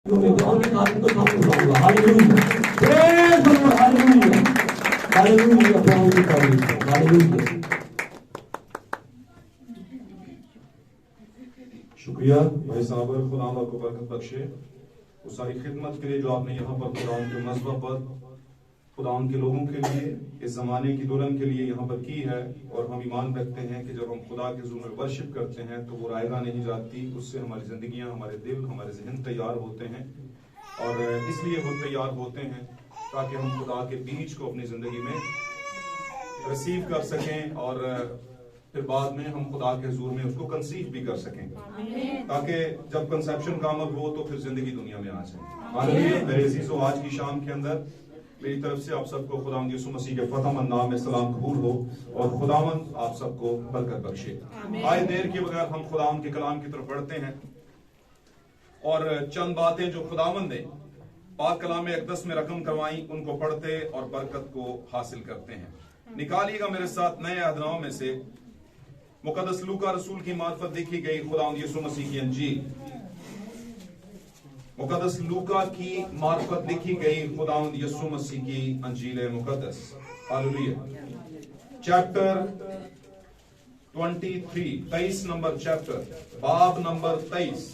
Only God to come from Hallelujah. Praise the Lord. Hallelujah. Hallelujah. Hallelujah. शुक्रिया भाई साहब, खुदा आपको बरकत बख्शे उस सारी खिदमत के लिए जो आपने यहाँ पर खुदा के मज़हब पर खुदा के लोगों के लिए इस जमाने की दुल्हन के लिए यहाँ पर की है। और हम ईमान रखते हैं कि जब हम खुदा के हुज़ूर में वर्शिप करते हैं तो वो रायगा नहीं जाती, उससे हमारी जिंदगियां, हमारे दिल, हमारे जहन तैयार होते हैं। और इसलिए वो तैयार होते हैं ताकि हम खुदा के बीच को अपनी जिंदगी में रिसीव कर सकें और फिर बाद में हम खुदा के हुजूर में उसको कंसीव भी कर सकें, ताकि जब कंसेप्शन का अमल हो तो फिर जिंदगी दुनिया में आ जाए। मेरे अजीजों, आज की शाम के अंदर मेरी तरफ से आप सबको खुदावंद यीशु मसीह के फतहमंद नाम में सलाम कबूल हो और खुदावंद आप सबको बरकत बख्शे। आए देर के बगैर हम खुदावंद के कलाम की तरफ बढ़ते हैं और चंद बातें जो खुदावंद ने पाक कलाम अक़दस में रकम करवाई उनको पढ़ते और बरकत को हासिल करते हैं। निकालिएगा मेरे साथ नए अहदनामे में से मुकद्दस लूका रसूल की मार्फत देखी गई खुदावंद यीशु मसीह की अंजील, मुकद्दस लूका की मार्फत लिखी गई खुदावंद यीशु मसीह की अंजील मुकद्दस। हालेलुया। चैप्टर 23 नंबर चैप्टर, बाब नंबर 23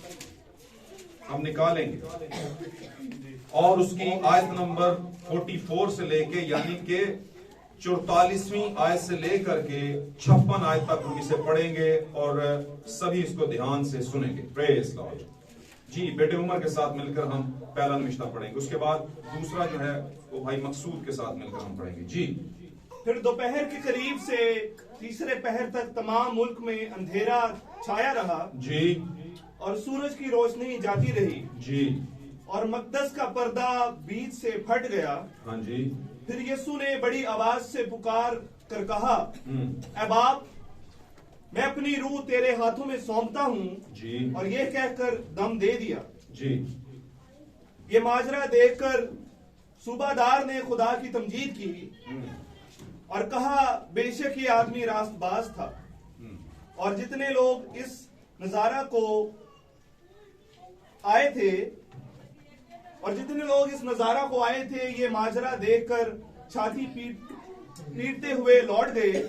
हम निकालेंगे और उसकी आयत नंबर 44 से लेके यानी के 44वीं आयत से लेकर के 56 आयत तक हम इसे पढ़ेंगे और सभी इसको ध्यान से सुनेंगे। Praise Lord. जी, बेटे उमर के साथ मिलकर हम पहला निमिश्ता पढ़ेंगे, उसके बाद दूसरा जो है वो भाई मकसूद के साथ मिलकर हम पढ़ेंगे। जी। फिर दोपहर के करीब से तीसरे पहर तक तमाम मुल्क में अंधेरा छाया रहा। जी। और सूरज की रोशनी जाती रही। जी। और मकदस का पर्दा बीच से फट गया। हाँ जी। फिर यीशु ने बड़ी आवाज से पुकार कर कहा, ऐ बाप, मैं अपनी रूह तेरे हाथों में सौंपता हूँ। जी। और ये कहकर दम दे दिया। जी। ये माजरा देखकर सूबादार ने खुदा की तमजीद की और कहा, बेशक ये आदमी रास्तबाज था। और जितने लोग इस नजारा को आए थे ये माजरा देखकर छाती पीटते हुए लौट गए।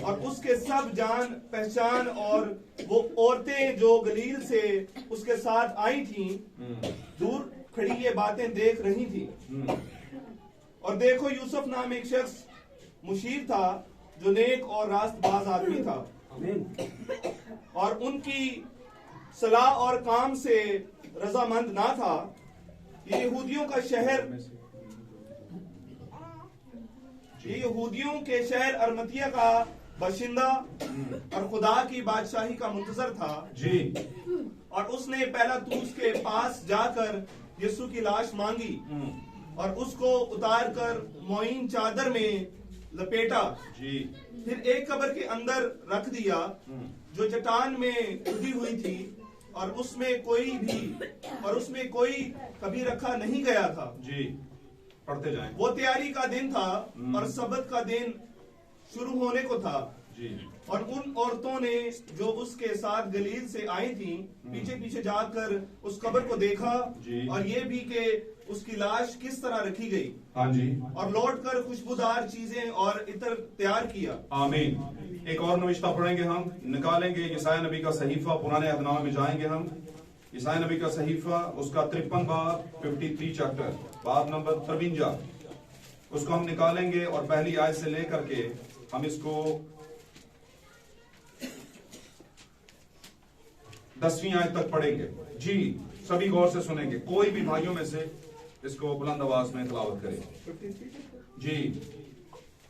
और उसके सब जान पहचान और वो औरतें जो गलील से उसके साथ आई थीं दूर खड़ी ये बातें देख रही थी। और देखो, यूसुफ नाम एक शख्स मुशीर था जो नेक और रास्तबाज आदमी था और उनकी सलाह और काम से रजामंद ना था। ये यहूदियों के शहर अरमतिया का बाशिंदा और खुदा की बादशाही का मुंतजर था। जी। और उसने पिलातुस के पास जाकर यीशु की लाश मांगी और उसको उतार कर मोइन चादर में लपेटा। जी। फिर एक कब्र के अंदर रख दिया जो चट्टान में खुदी हुई थी और उसमें कोई कभी रखा नहीं गया था। जी। पढ़ते जाएं। वो तैयारी का दिन था और सबत का दिन शुरू होने को था। जी। और उन औरतों ने जो उसके साथ गलील से आई थीं पीछे पीछे जाकर उस कब्र को देखा। जी। और ये भी कि उसकी लाश किस तरह रखी गई। हाँ जी। और लौटकर खुशबूदार चीजें और इत्र तैयार किया। आमीन। एक और नविश्ता पढ़ेंगे, हम निकालेंगे यशायाह नबी का सहीफा, पुराने अहदनामे में जाएंगे हम। यशायाह नबी का सहीफा, उसका 53 बाब, 53 चैप्टर, बाब नंबर 53, उसको हम निकालेंगे और पहली आयत से लेकर के हम इसको 10वीं आयत तक पढ़ेंगे। जी, सभी गौर से सुनेंगे, कोई भी भाइयों में से इसको बुलंद आवाज में तिलावत करे। जी।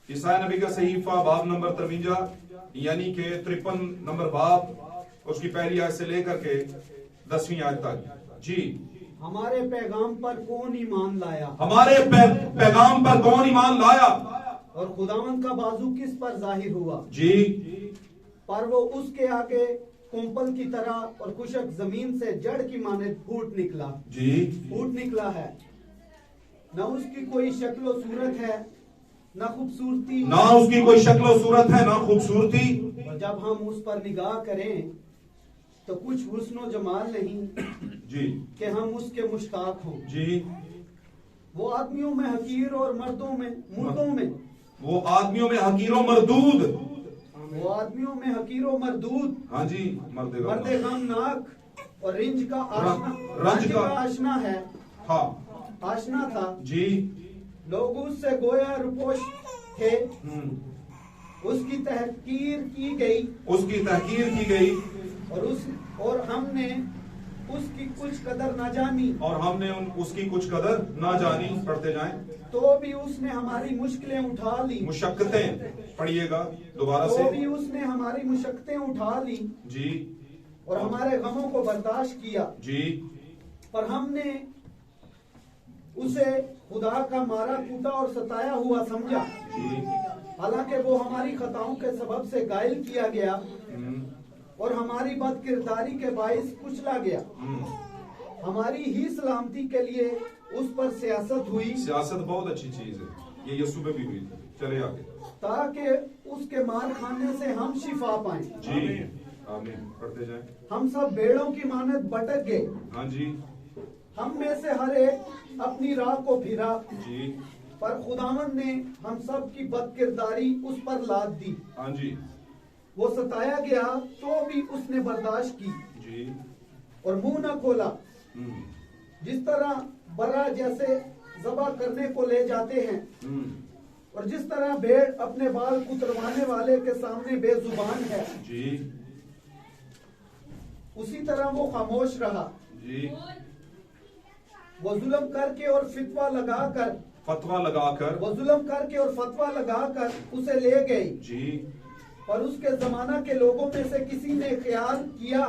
यशायाह नबी का सहीफा, बाब नंबर 53 यानी के 53 नंबर बाब, उसकी पहली आयत से लेकर के 10वीं आयत तक। जी। हमारे पैगाम पर कौन ईमान लाया? हमारे पैगाम पर कौन ईमान लाया? और खुदावंद का बाजू किस पर जाहिर हुआ? जी। पर वो उसके आगे कुंपल की तरह और खुशक जमीन से जड़ की माने फूट निकला। जी। फूट निकला है, न उसकी कोई शक्लो सूरत है न खूबसूरती। ना उसकी कोई शक्लो सूरत है ना खूबसूरती। और जब हम उस पर निगाह करें तो कुछ हुस्न जमाल नहीं जी कि हम उसके मुश्ताक हों। जी। वो आदमियों में हकीर और मुर्दों में वो आदमियों में हकीर और मरदूद। वो आदमियों में हकीर और मरदूद। हाँ जी। मर्दे गमनाक और रंज का आशना है। हाँ आशना था जी। लोग उससे गोया रुपोश थे। उसकी तहकीर की गई और हमने उसकी कुछ कदर न जानी। उसकी कुछ कदर ना जानी। पढ़ते जाएं। तो भी उसने हमारी मुश्किलें उठा ली। मुशक्कतें पढ़िएगा दोबारा से। तो भी उसने हमारी मुशक्कतें उठा ली जी। और हमारे गमों को बर्दाश्त किया जी। पर हमने उसे खुदा का मारा कूटा और सताया हुआ समझा। जी। हालांकि वो हमारी खताओं के सबब से घायल किया गया और हमारी बदकिरदारी के बाइस कुचला गया। हमारी ही सलामती के लिए उस पर सियासत हुई। सियासत बहुत अच्छी चीज है, ये यीशु पे भी हुई। चले आगे। ताकि उसके मार खाने से हम शिफा पाएं। जी आमीन। पढ़ते जाएं। हम सब भेड़ों की मानद भटक गए। हाँ जी। हम में से हर एक अपनी राह को फिरा। जी। पर खुदावन ने हम सब की बदकिरदारी उस पर लाद दी। हाँ जी। वो सताया गया तो भी उसने बर्दाश्त की जी। और मुंह न खोला। जिस तरह बरा जैसे ज़बा करने को ले जाते हैं और जिस तरह भेड़ अपने बाल कुतरवाने वाले के सामने बेजुबान है जी। उसी तरह वो खामोश रहा। जी। वो जुल्म करके और फतवा लगाकर उसे ले गई। जी। पर उसके जमाना के लोगों में से किसी ने ख्याल किया।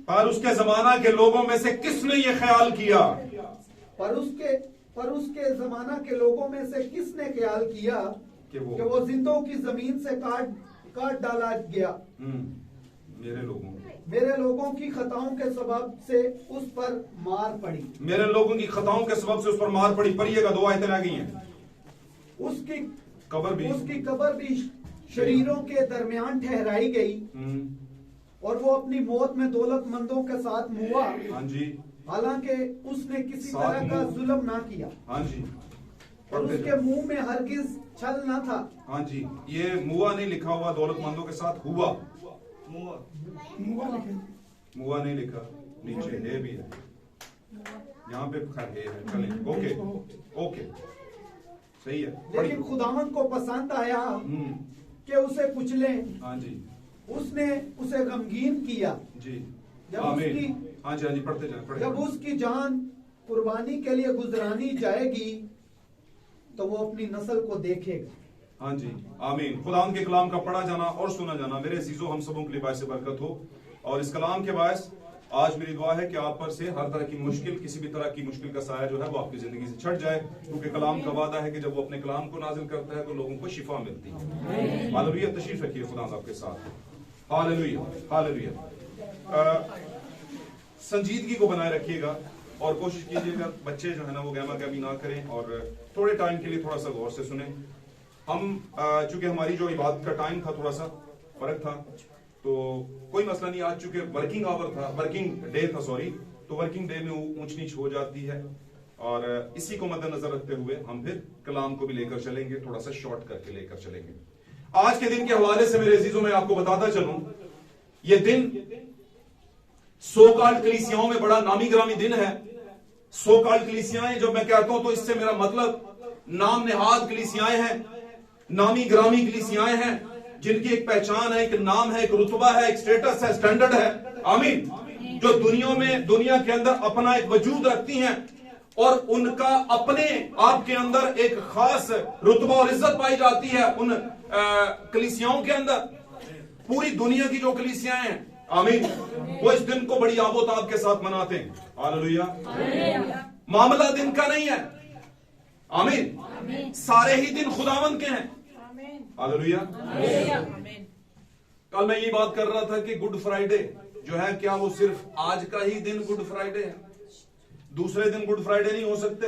पर उसके जमाना के लोगों में से किसने ये ख्याल किया? पर उसके जमाना के लोगों में से किसने ख्याल किया कि वो जिंदों की जमीन से काट डाला गया। मेरे लोगों की खताओं के सबब से उस पर मार पड़ी। मेरे लोगों की खताओं के सबब से उस पर मार पड़ी। पढ़िएगा, 2 आयतें रह गई हैं। उसकी कब्र भी शरीरों के दरमियान ठहराई गई और वो अपनी मौत में दौलतमंदों के साथ मुआ। हाँ जी। हालांकि उसने किसी तरह का जुल्म ना किया। हाँ जी। और उसके मुंह में हरगिज छल ना था। हाँ जी। ये मुआ नहीं लिखा हुआ, दौलतमंदों के साथ हुआ। मुआ नहीं लिखा, नीचे है भी है, यहाँ पे है। चलिए ओके सही है। लेकिन खुदावन को पसंद आया कि उसे कुचलें। हाँ जी। उसने उसे गमगीन किया। जी। हाँ जी पढ़ते जाएं। जब उसकी जान कुर्बानी के लिए गुजरानी जाएगी तो वो अपनी नस्ल को देखेगा। हाँ जी आमीन। खुदा के कलाम का पढ़ा जाना और सुना जाना मेरे अजीजों हम सबों के लिए बायस बरकत हो। और इस कलाम के बायस आज मेरी दुआ है कि आप पर से हर तरह की मुश्किल, किसी भी तरह की मुश्किल का साया जो है वो आपकी जिंदगी से छट जाए, क्योंकि कलाम का वादा है कि जब वो अपने कलाम को नाजिल करता है तो लोगों को शिफा मिलती है। हालेलुया। तशरीफ रखिए, खुदा आपके साथ। Hallelujah hallelujah. संजीदगी को बनाए रखिएगा और कोशिश कीजिएगा बच्चे जो है ना वो गहमा गहमी ना करें और थोड़े टाइम के लिए थोड़ा सा गौर से सुने। हम चूंकि हमारी जो इबादत का टाइम था थोड़ा सा फर्क था तो कोई मसला नहीं। आज चूंकि वर्किंग डे था तो वर्किंग डे में ऊंच नीच हो जाती है और इसी को मद्देनजर रखते हुए हम फिर कलाम को भी लेकर चलेंगे, थोड़ा सा शॉर्ट करके लेकर चलेंगे। आज के दिन के हवाले से मेरे अजीजों में आपको बताता चलूं, ये दिन सो-कॉल्ड कलीसियाओं में बड़ा नामी ग्रामी दिन है। सो-कॉल्ड कलीसियाएं जब मैं कहता हूं तो इससे मेरा मतलब नाम नेहाद कलीसियाएं हैं, नामी ग्रामी कलीसियाएं हैं जिनकी एक पहचान है, एक नाम है, एक रुतबा है, एक स्टेटस है, स्टैंडर्ड है। आमीन। जो दुनिया के अंदर अपना एक वजूद रखती हैं और उनका अपने आप के अंदर एक खास रुतबा और इज्जत पाई जाती है उन कलीसियाओं के अंदर। पूरी दुनिया की जो कलीसियाएं हैं आमीन, वो इस दिन को बड़ी आबोताब के साथ मनाते हैं। हालेलुया। मामला दिन का नहीं है। आमीन। सारे ही दिन खुदावंद के हैं। हालेलुया। कल मैं ये बात कर रहा था कि गुड फ्राइडे जो है क्या वो सिर्फ आज का ही दिन गुड फ्राइडे है? दूसरे दिन गुड फ्राइडे नहीं हो सकते?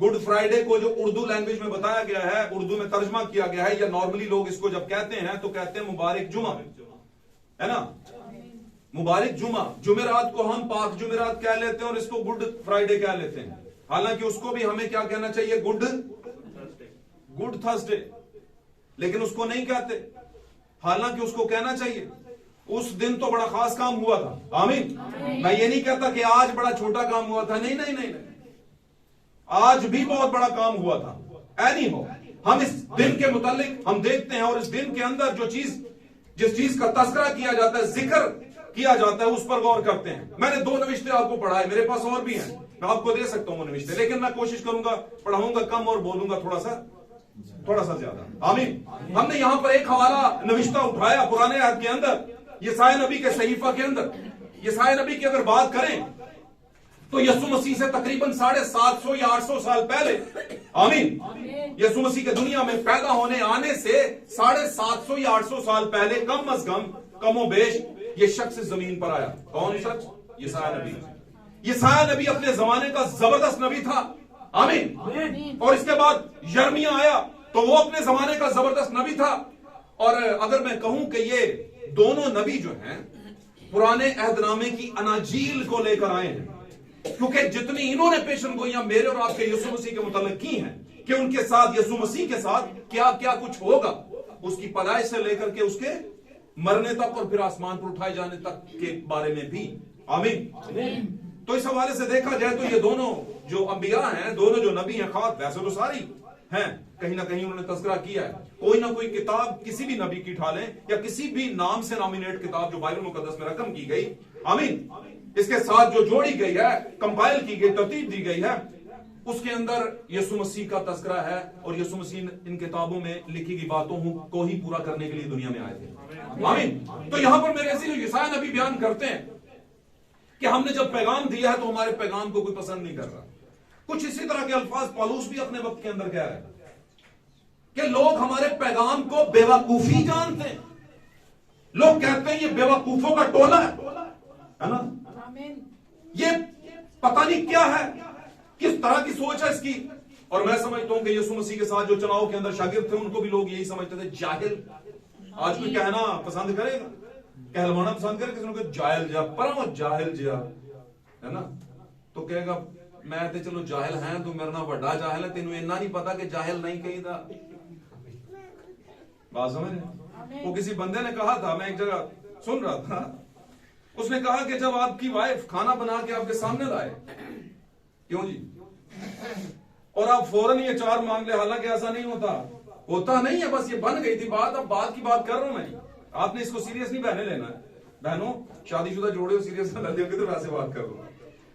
गुड फ्राइडे को जो उर्दू लैंग्वेज में बताया गया है, उर्दू में तर्जमा किया गया है, या नॉर्मली लोग इसको जब कहते हैं तो कहते हैं मुबारक जुमा, है ना? मुबारक जुमा, जुमेरात को हम पाक जुमेरात कह लेते हैं और इसको गुड फ्राइडे कह लेते हैं, हालांकि उसको भी हमें क्या कहना चाहिए, गुड थर्सडे, लेकिन उसको नहीं कहते, हालांकि उसको कहना चाहिए उस दिन तो बड़ा खास काम हुआ था। आमीन। मैं ये नहीं कहता कि आज बड़ा छोटा काम हुआ था, नहीं नहीं नहीं, आज भी बहुत बड़ा काम हुआ था। एनी हो, हम इस दिन के मुतालिक हम देखते हैं और इस दिन के अंदर जिस चीज का तस्करा किया जाता है, जिक्र किया जाता है, उस पर गौर करते हैं। मैंने 2 नविश्ते आपको पढ़ाए, मेरे पास और भी हैं, मैं आपको दे सकता हूं वो नविश्ते, लेकिन मैं कोशिश करूंगा पढ़ाऊंगा कम और बोलूंगा थोड़ा सा ज्यादा। आमीन। हमने यहां पर एक हवाला नविश्ता उठाया पुराने अहद के अंदर, यसाया नबी के सहीफा के अंदर। यसाया नबी की अगर बात करें तो यसु मसीह से तकरीबन 750 या 800 साल पहले, आमीन, यसु मसीह के दुनिया में पैदा होने आने से 750 या 800 साल पहले कम अज कम कमोबेश ये शख्स जमीन पर आया। कौन शख्स? यसाया नबी। यसाया नबी अपने जमाने का जबरदस्त नबी था। आमीन। और इसके बाद यर्मिया आया तो वो अपने जमाने का जबरदस्त नबी था। और अगर मैं कहूं कि ये दोनों नबी जो हैं पुराने अहदनामे की अनाजील को लेकर आए हैं, क्योंकि जितनी इन्होंने पेशन गोइयां मेरे और आपके यीशु मसीह के मुताल्लिक की हैं कि उनके साथ, यीशु मसीह के साथ क्या क्या कुछ होगा, उसकी पैदाइश से लेकर के उसके मरने तक और फिर आसमान पर उठाए जाने तक के बारे में भी। आमीन। तो इस हवाले से देखा जाए तो ये दोनों जो अंबिया हैं, दोनों जो नबी हैं, खास वैसे तो सारी हैं, कहीं ना कहीं उन्होंने तस्करा किया है। कोई ना कोई किताब किसी भी नबी की उठा लें या किसी भी नाम से नॉमिनेट किताब जो बाइबल मुकद्दस में रकम की गई, आमीन, इसके साथ जो जोड़ी गई है, कंपाइल की गई, तरतीब दी गई है, उसके अंदर यीशु मसीह का तस्करा है। और यीशु मसीह इन किताबों में लिखी गई बातों को ही पूरा करने के लिए दुनिया में आए थे। आमीन। तो यहां पर मेरे ऐसे यसाया नबी बयान करते हैं कि हमने जब पैगाम दिया है तो हमारे पैगाम को कोई पसंद नहीं कर रहा। कुछ इसी तरह के अल्फाज पौलुस भी अपने वक्त के अंदर कह रहे हैं कि लोग हमारे पैगाम को बेवकूफी जानते हैं। लोग कहते हैं ये बेवकूफों का टोला है ना, ये पता नहीं क्या है, किस तरह की सोच है इसकी। और मैं समझता हूं कि यीशु मसीह के साथ जो चुनाव के अंदर शागिर्द थे उनको भी लोग यही समझते थे, जाहिल। आज कोई कहना पसंद करेगा, कहलवाना पसंद करे, किसी ने जाहिल जा पर जाहिल जा, है ना, तो कहेगा मैं तो चलो जाहिल है, तू मेरे ना बड़ा जाहिल है, तेनू इन्ना नहीं पता कि जाहिल नहीं कही था। बात समझ रहे? वो किसी बंदे ने कहा था, मैं एक जगह सुन रहा था, उसने कहा कि जब आपकी वाइफ खाना बना के आपके सामने लाए, क्यों जी, और आप फौरन ये 4 मांग ले, हालांकि ऐसा नहीं होता नहीं है, बस ये बन गई थी बात। अब बात की बात कर रहा हूं मैं, आपने इसको सीरियस नहीं बहने लेना है, बहनों शादीशुदा जोड़े हो सीरियस ना ले, तो वैसे बात कर रहा हूं।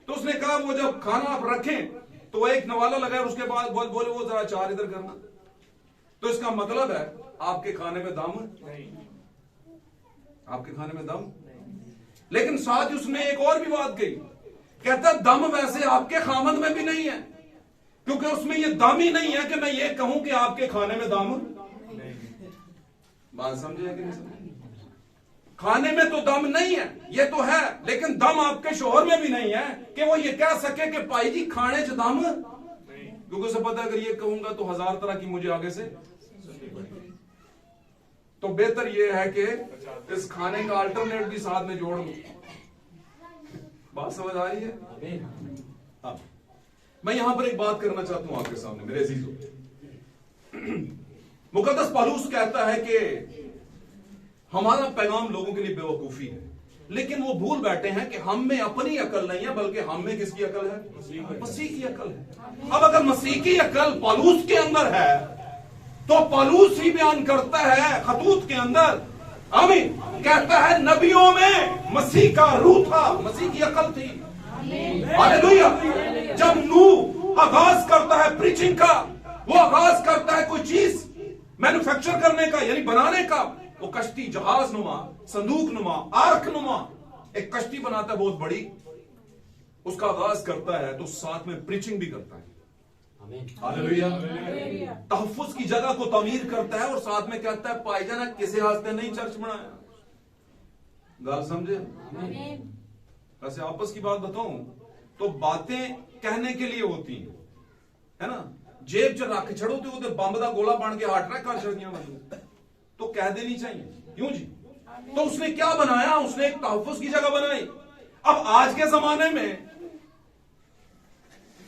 तो उसने कहा वो जब खाना आप रखें तो वो एक नवाला लगाए और उसके बाद बोले वो जरा 4 इधर करना। तो इसका मतलब है आपके खाने में दम नहीं, आपके खाने में दम। लेकिन साथ ही उसने एक और भी बात कही, कहता दम वैसे आपके खामद में भी नहीं है, क्योंकि उसमें ये दम ही नहीं है कि मैं ये कहूं कि आपके खाने में दम नहीं। बात समझे कि नहीं समझे? खाने में तो दम नहीं है, ये तो है, लेकिन दम आपके शोहर में भी नहीं है कि वो ये कह सके कि भाई जी खाने च दम नहीं, क्योंकि उसे पता है अगर ये कहूंगा तो 1000 तरह की मुझे आगे से, तो बेहतर ये है कि इस खाने का अल्टरनेट भी साथ में जोड़ लूं। बात समझ आ रही है? हाँ, मैं यहां पर एक बात करना चाहता हूं आपके सामने मेरे अजीजों। मुकद्दस पौलुस कहता है कि हमारा पैगाम लोगों के लिए बेवकूफी है, लेकिन वो भूल बैठे हैं कि हम में अपनी अकल नहीं है, बल्कि हम में किसकी अकल है? मसीह की अकल है। अब अगर मसीह की अकल पौलुस के अंदर है तो पौलुस ही बयान करता है खतूत के अंदर, आमीन, कहता है नबियों में मसीह का रूह था, मसीह की अकल थी। हालेलुया। जब नूह आगाज करता है प्रीचिंग का, वो आगाज करता है कोई चीज मैन्युफैक्चर करने का, यानी बनाने का, वो कश्ती जहाज नुमा, संदूक नुमा, आर्क नुमा एक कश्ती बनाता है बहुत बड़ी, उसका आगाज करता है तो साथ में प्रीचिंग भी करता है। हालेलुया। तहफ्फुज की जगह को तामीर करता है और साथ में कहता है पायजाना किसी हास्ते नहीं चर्च बनाया। गल समझे? वैसे आपस की बात बताऊं तो बातें कहने के लिए होती हैं, है ना, जेब च रख छड़ो तो बंब का गोला बन के हार्ट अटैक कर छड़ियां तो कह देनी चाहिए, क्यों जी? तो उसने क्या बनाया? उसने एक तहफ्फुज की जगह बनाई। अब आज के जमाने में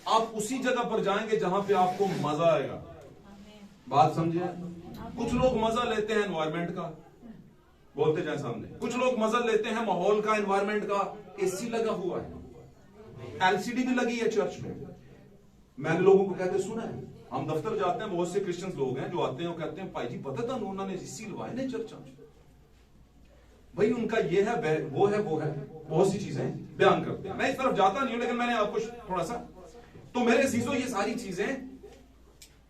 आप उसी जगह पर जाएंगे जहां पे आपको मजा आएगा। बात समझे? कुछ लोग मजा लेते हैं एनवायरमेंट का, बोलते जाए सामने। कुछ लोग मजा लेते हैं माहौल का, एनवायरमेंट का। एसी लगा हुआ है, एलसीडी भी लगी है चर्च में। मैंने लोगों को कहते सुना है, हम दफ्तर जाते हैं, बहुत से क्रिश्चियन लोग हैं जो आते हैं, वो कहते हैं भाई जी पता था उन्होंने एसी लवाए ना चर्च में। भाई उनका ये है, वो है, बहुत सी चीजें बयान करते हैं। मैं इस तरफ जाता नहीं हूं, लेकिन मैंने आपको थोड़ा सा, तो मेरे अजीजों ये सारी चीजें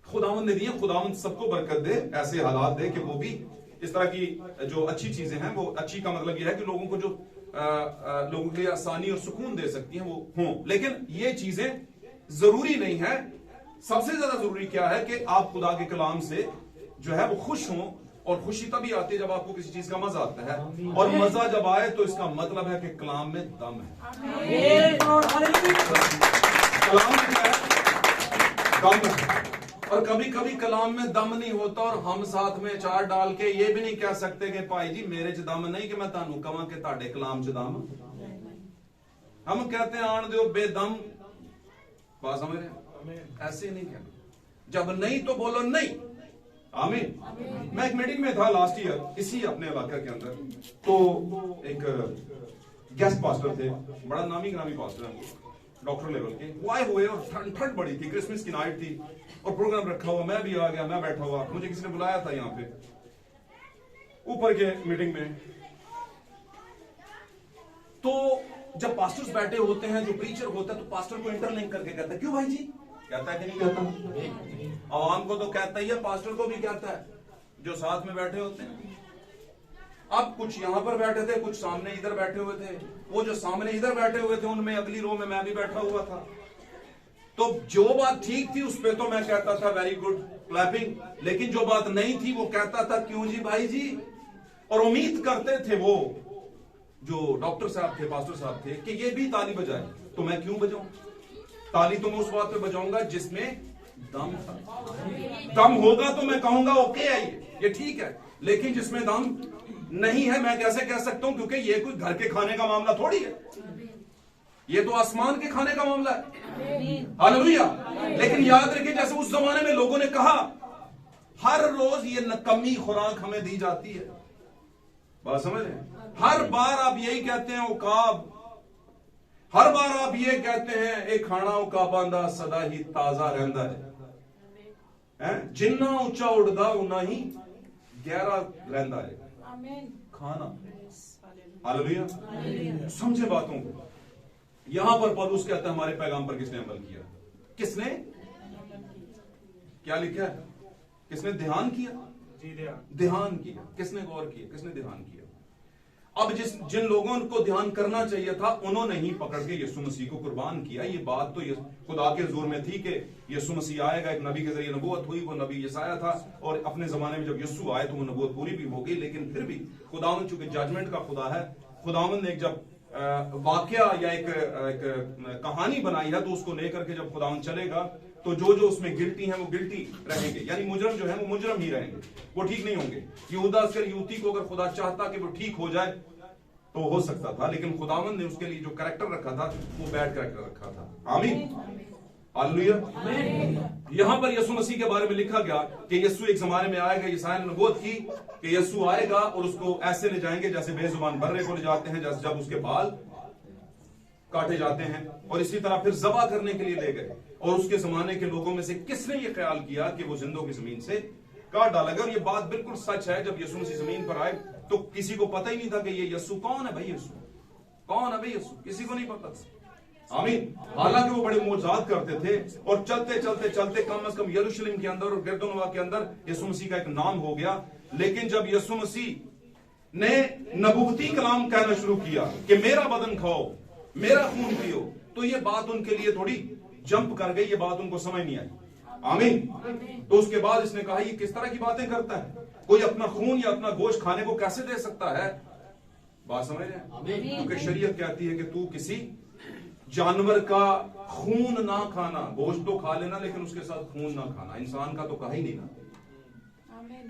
खुदावंद ने दी है। खुदावंद सबको बरकत दे, ऐसे हालात दे कि वो भी इस तरह की जो अच्छी चीजें हैं, वो अच्छी का मतलब यह है कि लोगों को जो लोगों के लिए आसानी और सुकून दे सकती हैं वो हों। लेकिन ये चीजें जरूरी नहीं है। सबसे ज्यादा जरूरी क्या है कि आप खुदा के कलाम से जो है वो खुश हों, और खुशी तभी आती है जब आपको किसी चीज का मजा आता है। और मजा जब आए तो इसका मतलब है कि कलाम में दम है। कलाम में क्या है? दम है। और कभी कभी कलाम में दम नहीं होता, और हम साथ में चार डाल के ये भी नहीं कह सकते कि भाई जी मेरे च दम नहीं, कि मैं तानू कहां कि ताड़े कलाम च दम। हम कहते हैं आन दो बेदम। बात समझ रहे? ऐसे नहीं कहना, जब नहीं तो बोलो नहीं। आमीन। मैं एक मीटिंग में था लास्ट ईयर, इसी अपने इलाके के अंदर। तो एक गेस्ट पास्टर थे, बड़ा नामी ग्रामी पास्टर है, डॉक्टर लेवल के। वो आए हुए और ठंड बड़ी थी, क्रिसमस की नाइट थी और प्रोग्राम रखा हुआ। मैं भी आ गया, मैं बैठा हुआ, मुझे किसी ने बुलाया था यहाँ पे ऊपर के मीटिंग में। तो जब पास्टर्स बैठे होते हैं, जो प्रीचर होता है, तो पास्टर को इंटरलिंक करके कहता है, क्यों भाई जी? कहता है कि नहीं कहता? आवाम को तो कहता ही है, पास्टर को भी कहता है, जो साथ में बैठे होते हैं। अब कुछ यहां पर बैठे थे, कुछ सामने इधर बैठे हुए थे। वो जो सामने इधर बैठे हुए थे, उनमें अगली रो में मैं भी बैठा हुआ था। तो जो बात ठीक थी उस पे तो मैं कहता था वेरी गुड क्लैपिंग, लेकिन जो बात नहीं थी वो कहता था क्यों जी भाई जी। और उम्मीद करते थे वो जो डॉक्टर साहब थे, पास्टर साहब थे, कि ये भी ताली बजाए। तो मैं क्यों बजाऊं? ताली तो मैं उस बात पे बजाऊंगा जिसमें दम था। दम होगा तो मैं कहूंगा ओके है, ये ठीक है। लेकिन जिसमें दम नहीं है, मैं कैसे कह सकता हूं? क्योंकि ये कोई घर के खाने का मामला थोड़ी है, ये तो आसमान के खाने का मामला है। हालेलुया। लेकिन याद रखिए, जैसे उस जमाने में लोगों ने कहा, हर रोज ये नकम्मी खुराक हमें दी जाती है। बात समझ रहे हैं? हर बार आप यही कहते हैं उकाब, हर बार आप ये कहते हैं एक खाना उकाबांदा सदा ही ताजा रहता है। जिन्ना ऊंचा उड़दा उना ही गहरा रहता है खाना। हालेलुया। समझे बातों को। यहां पर पौलुस कहता है हमारे पैगाम पर किसने अमल किया? किसने क्या लिखा है? किसने ध्यान किया? ध्यान किया। किसने गौर किया? किसने ध्यान किया? अब जिन लोगों को ध्यान करना चाहिए था, उन्होंने ही पकड़ के यीशु मसीह को कुर्बान किया। ये बात तो खुदा के हुजूर में थी कि यीशु मसीह आएगा, एक नबी के जरिए नबूवत हुई, वो नबी यसाया था, और अपने जमाने में जब यीशु आए तो वो नबूवत पूरी भी हो गई। लेकिन फिर भी खुदावंद चूंकि जजमेंट का खुदा है, खुदावंद ने एक जब वाकया या एक कहानी बनाई है, तो उसको लेकर के जब खुदावंद चलेगा तो जो उसमें गिल्टी हैं वो गिल्टी रहेंगे, यानी मुजरम जो है वो मुजरम ही रहेंगे, वो ठीक नहीं होंगे। यहूदा युवती को अगर खुदा चाहता कि वो ठीक हो जाए तो हो सकता था, लेकिन खुदावंद ने उसके लिए जो कैरेक्टर रखा था वो बैड कैरेक्टर रखा था। आमीन। हालेलुया। यहां पर यीशु मसीह के बारे में लिखा गया कि यीशु एक जमाने में आएगा, यशायाह ने नबूवत की कि यीशु आएगा और उसको ऐसे ले जाएंगे जैसे बेजुबान बर्रे को ले जाते हैं, जैसे जब उसके बाल काटे जाते हैं, और इसी तरह फिर ज़बह करने के लिए ले गए। और उसके जमाने के लोगों में से किसने ये ख्याल किया कि वो जिंदों की जमीन से काट डाला गया? और ये बात बिल्कुल सच है। जब यीशु मसीह जमीन पर आए तो किसी को पता ही नहीं था कि ये यीशु कौन है। भाई यीशु कौन है? भाई यीशु किसी को नहीं पता था। आमीन। हालांकि वो बड़े मौजूद करते थे, और चलते चलते चलते कम से कम यरूशलेम के अंदर और गिरदोनवा के अंदर यीशु मसीह का एक नाम हो गया। लेकिन जब यीशु मसीह ने नबूवती कलाम कहना शुरू किया कि मेरा बदन खाओ, मेरा खून पियो, तो ये बात उनके लिए थोड़ी जंप कर गई, ये बात उनको समझ नहीं आई। आमीन। तो उसके बाद इसने कहा ये किस तरह की बातें करता है? कोई अपना खून या अपना गोश्त खाने को कैसे दे सकता है? बात समझ रहे हैं? क्योंकि शरीयत कहती है कि तू किसी जानवर का खून ना खाना, गोश्त तो खा लेना लेकिन उसके साथ खून ना खाना। इंसान का तो कहा ही नहीं ना।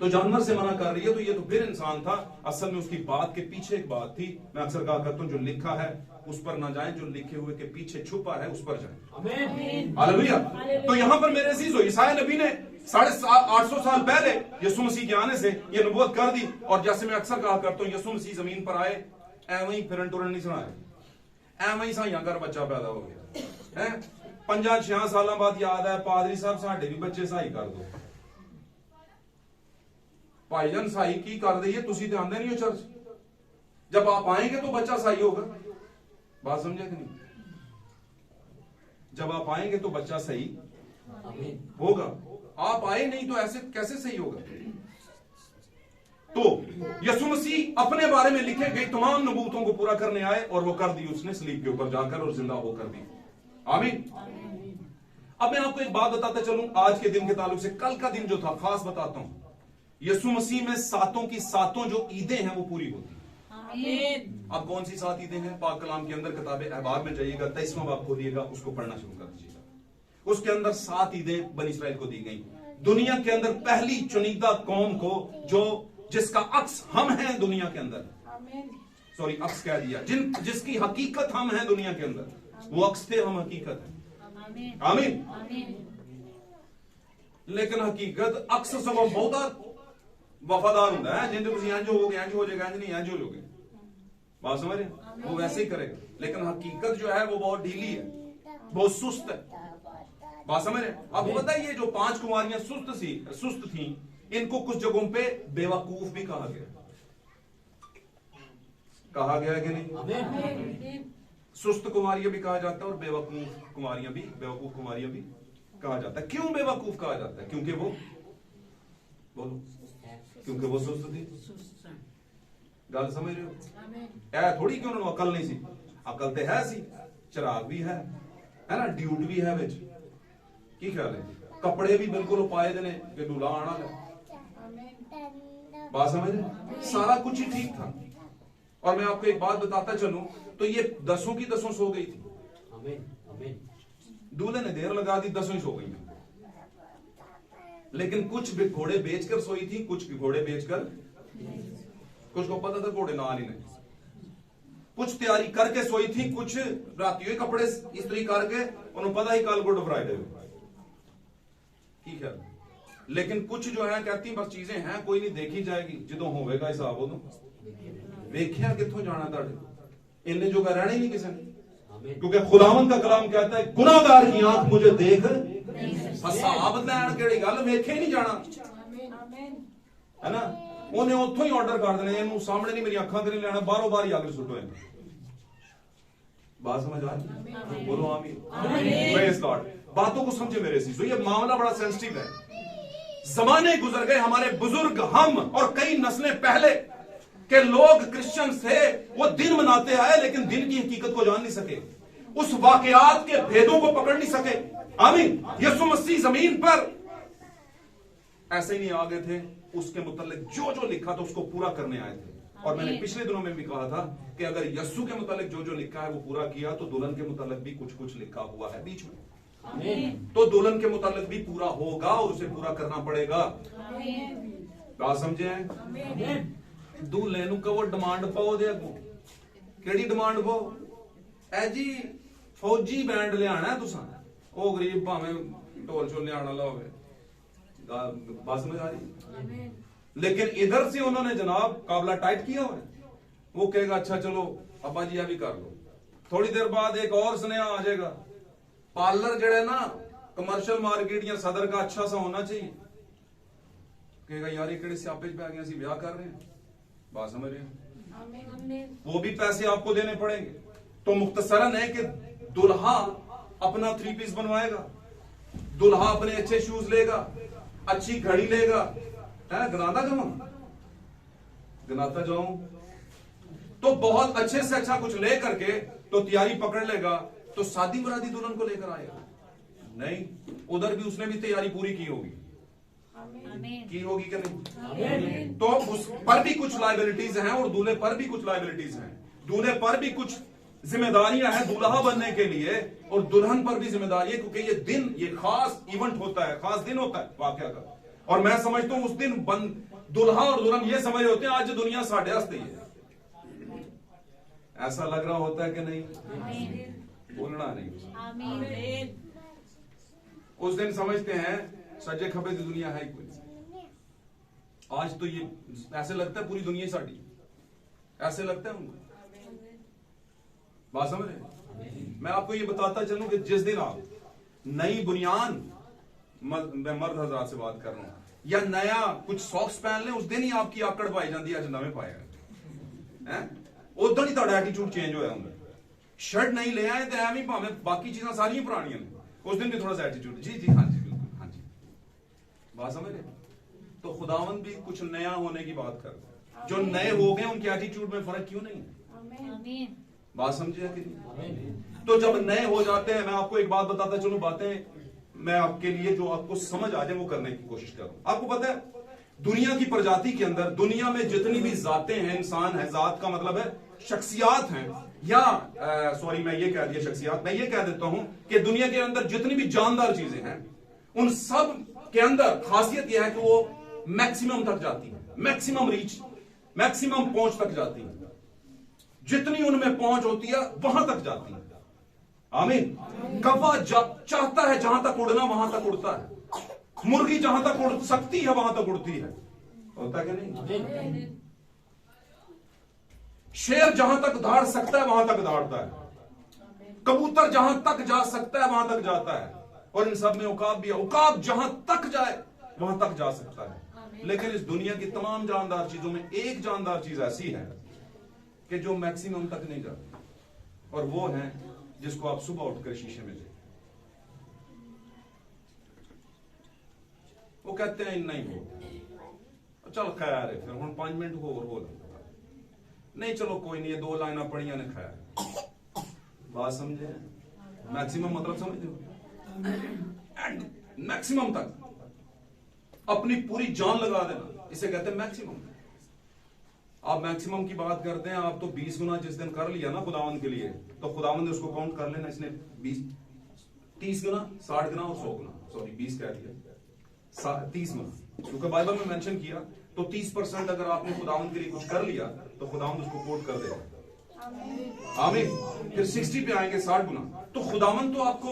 तो जानवर से मना कर रही है, तो ये तो फिर इंसान था। असल में उसकी बात के पीछे एक बात थी। मैं अक्सर कहा करता हूं, जो लिखा है उस पर ना जाएं, जो लिखे हुए के पीछे छुपा है उस पर जाएं। हालेलुया। तो यहां पर मेरे अजीजों, ईसाया नबी ने 850 साल पहले यीशु मसीह के आने से ये नबूवत कर दी। और जैसे मैं अक्सर कहा करता हूं, यीशु मसीह जमीन पर आए, एवं ही फिरन टुरन नहीं सुनाया, एवं ही साइया घर बच्चा पैदा हो गया है। 5-6 साल बाद याद है, पादरी साहब साढ़े भी बच्चे सही कर दो। भाईजान सही की कर दीजिए, तुसी तो आंदे नहीं हो चर्च। जब आप आएंगे तो बच्चा सही होगा। बात समझे कि नहीं? जब आप आएंगे तो बच्चा सही होगा। आप आए नहीं तो ऐसे कैसे सही होगा? तो यीशु मसीह अपने बारे में लिखे गए तमाम नबूवतों को पूरा करने आए और वो कर दी उसने सलीब के ऊपर जाकर और जिंदा होकर दी। आमीन। अब मैं आपको एक बात बताता चलूं, आज के दिन के ताल्लुक से। कल का दिन जो था खास बताता हूं। यीशु मसीह में सातों की सातों जो ईदें हैं वो पूरी होती हैं। अब कौन सी 7 ईदें हैं? पाक कलाम के अंदर किताब अहबार में जाइएगा, 23वां बाब खोलिएगा, उसको पढ़ना शुरू कर दीजिएगा। उसके अंदर 7 ईदें बनी इस्राएल को दी गई। दुनिया के अंदर पहली चुनिंदा कौम को, जो जिसका अक्स हम हैं दुनिया के अंदर, सॉरी अक्स कह दिया, जिसकी हकीकत हम हैं दुनिया के अंदर, वो अक्स थे, हम हकीकत है। आमीन। लेकिन हकीकत अक्स से वो बहुत वफादार होता है। जिंदे तुम इंज हो गए, इंज हो जाएगा, इंज नहीं इंज हो लोगे। बात समझ रहे? वो वैसे ही करेगा। लेकिन हकीकत जो है वो बहुत ढीली है, बहुत सुस्त है। बात समझ रहे? अब बताइए, जो 5 कुमारियां सुस्त थी, इनको कुछ जगहों पे बेवकूफ भी कहा गया है कि नहीं? सुस्त कुमारियां भी कहा जाता है और बेवकूफ कुमारियां भी कहा जाता है। क्यों बेवकूफ कहा जाता है? क्योंकि वो सुस्त थी। गल समझ रहे हो? ऐ थोड़ी कि उन्होंने अकल नहीं सी, अकल तो है सी, चिराग भी है ना, ड्यूट भी है विच। की ख्याल है? कपड़े भी बिल्कुल पाए देने कि दूल्हा आना है। बात समझ रहे? सारा कुछ ही ठीक था। और मैं आपको एक बात बताता चलूं, तो ये 10 की 10 सो गई थी। दूल्हे ने देर लगा दी, 10 ही सो गई। लेकिन कुछ घोड़े बेचकर सोई थी, कुछ घोड़े बेचकर, कुछ को पता था घोड़े ना नहीं, कुछ तैयारी करके सोई थी, कुछ रातियों कपड़े इस्त्री करके, उन्हें पता ही कल गुड फ्राइडे। ठीक है। लेकिन कुछ जो है कहती बस चीजें हैं, कोई नहीं, देखी जाएगी जो होगा हिसाब। उदों वेख्या कितों जाना ताड़े, इन्हें जो रहना ही नहीं किसी ने। क्योंकि खुदावंद का कलाम कहता है, गुनाहगार की आंख मुझे देख हिसाब लैन केड़ी गल, वेखे नहीं जाना है ना। उन्हें उतों ही ऑर्डर कर देना, इन्हों सामने नहीं, मेरी अखा नहीं लेना, बारों बार ही आगे सुटो। बात समझ आ रही? बोलो आमीन। Praise God. बातों को समझे मेरे सी। ये मामला बड़ा सेंसिटिव है। जमाने गुजर गए, हमारे बुजुर्ग, हम और कई नस्लें पहले के लोग क्रिश्चियन थे, वो दिन मनाते आए, लेकिन दिन की हकीकत को जान नहीं सके, उस वाकयात के भेदों को पकड़ नहीं सके। आमीन। यीशु मसीह जमीन पर ऐसे ही नहीं आ गए थे, उसके मुतालिक जो जो लिखा था उसको पूरा करने आए थे। और मैंने पिछले दिनों में भी कहा था कि अगर यीशु के मुतालिक जो जो लिखा है वो पूरा किया, तो दुल्हन के मुतालिक भी कुछ कुछ लिखा हुआ है बीच में। तो दुल्हन के मुतालिक भी पूरा होगा और उसे पूरा करना पड़ेगा। बात समझे? दूल्हे नूं कहो डिमांड पाओ, दे अगों केड़ी डिमांड पाओ? ऐ जी फौजी बैंड लियाना है तुसां, ओ गरीब भावें ढोल छोल लियाना ला होवे। बात समझ आ रही? लेकिन इधर से उन्होंने जनाब काबला टाइट किया हुआ है। वो कहेगा अच्छा चलो अब्बा जी भी कर लो, थोड़ी देर बाद एक और स्नेहा आ जाएगा, पार्लर जड़े ना कमर्शियल मार्केट या सदर का अच्छा सा होना चाहिए। कहेगा यार ये स्यापे पै गए, ब्याह कर रहे हैं। बात समझ रहे हैं? वो भी पैसे आपको देने पड़ेंगे। तो मुख्तसरन है कि दुल्हा अपना 3 पीस बनवाएगा, दुल्हा अपने अच्छे शूज लेगा, अच्छी घड़ी लेगा, है गनाता जाऊं तो बहुत अच्छे से अच्छा कुछ ले करके तो तैयारी पकड़ लेगा, तो शादी मुरादी दुल्हन को लेकर आएगा नहीं, उधर भी उसने भी तैयारी पूरी की होगी कि नहीं? तो उस पर भी कुछ लायबिलिटीज हैं और दूल्हे पर भी कुछ लायबिलिटीज हैं। दूल्हे पर भी कुछ जिम्मेदारियां हैं दूल्हा बनने के लिए, और दुल्हन पर भी जिम्मेदारी है, क्योंकि ये दिन, ये खास इवेंट होता है, खास दिन होता है वाकया का। और मैं समझता हूं उस दिन दुल्हा और दुल्हन ये समझ रहे होते हैं आज दुनिया साढ़े हस्ते ही है। ऐसा लग रहा होता है कि नहीं? बोलना नहीं। उस दिन समझते हैं सजे खबे की दुनिया है ही कोई। आज तो ये ऐसे लगता है पूरी दुनिया ही साड़ी, ऐसे लगता है उनको। बात समझ रहे? मैं आपको ये बताता चलूं कि जिस दिन आप नई बुनियान, मैं मर्द हजरात से बात कर रहा हूं, या नया कुछ सॉक्स पहन लें, उस दिन ही आपकी आकड़ पाई जाती है। अज नवे पाया उदो ही ਤੁਹਾਡਾ एटीट्यूड चेंज होया ਹੁੰਦਾ। शर्ट नहीं ले आए तो एवं भावे बाकी चीजें सारियां पुरानियां ने, उस दिन भी थोड़ा सा एटीट्यूड, जी जी हाँ जी बिल्कुल हाँ जी। बात समझ रहे? तो खुदावंद भी कुछ नया होने की बात करता है। जो नए हो गए उनके एटीट्यूड में फर्क क्यों नहीं है? बात समझे कि नहीं? तो जब नए हो जाते हैं, मैं आपको एक बात बताता चलूं, बातें मैं आपके लिए जो आपको समझ आ जाए वो करने की कोशिश करूं। आपको पता है दुनिया की प्रजाति के अंदर, दुनिया में जितनी भी जातें हैं, इंसान है, जात का मतलब है शख्सियात हैं, या सॉरी मैं ये कह दिया शख्सियात, मैं ये कह देता हूं कि दुनिया के अंदर जितनी भी जानदार चीजें हैं, उन सब के अंदर खासियत यह है कि वो मैक्सिमम तक जाती है, मैक्सिमम रीच, मैक्सिमम पहुंच तक जाती है। जितनी उनमें पहुंच होती है वहां तक जाती है। आमीन। कौवा चाहता है जहां तक उड़ना वहां तक उड़ता है, मुर्गी जहां तक उड़ सकती है वहां तक उड़ती है। होता कि नहीं? शेर जहां तक दौड़ सकता है वहां तक दौड़ता है, कबूतर जहां तक जा सकता है वहां तक जाता है, और इन सब में उकाब भी है, उकाब जहां तक जाए वहां तक जा सकता है। लेकिन इस दुनिया की तमाम जानदार चीजों में एक जानदार चीज ऐसी है कि जो मैक्सिमम तक नहीं जाती, और वो है जिसको आप सुबह उठकर शीशे में देखते, वो कहते हैं नहीं हो, चल खैर है, फिर हम 5 मिनट हो नहीं, चलो कोई नहीं, ये 2 लाइना पढ़िया ने खैर। बात समझे? मैक्सिमम मतलब समझ एंड मैक्सिमम तक अपनी पूरी जान लगा देना, इसे कहते हैं मैक्सिमम। आप मैक्सिमम की बात करते हैं, आप तो 20 गुना जिस दिन कर लिया ना खुदावंद के लिए, तो खुदावंद ने उसको काउंट कर लेना, इसने 30 गुना, 60 गुना और 100 गुना, सॉरी 20 कह दिया, 30 गुना, क्योंकि बाइबल में मेंशन किया। तो 30% अगर आपने खुदावंद के लिए कुछ कर लिया तो खुदावंद उसको कोट कर देगा। आमीन। फिर 60 पे आएंगे 60 गुना, तो खुदावंद तो आपको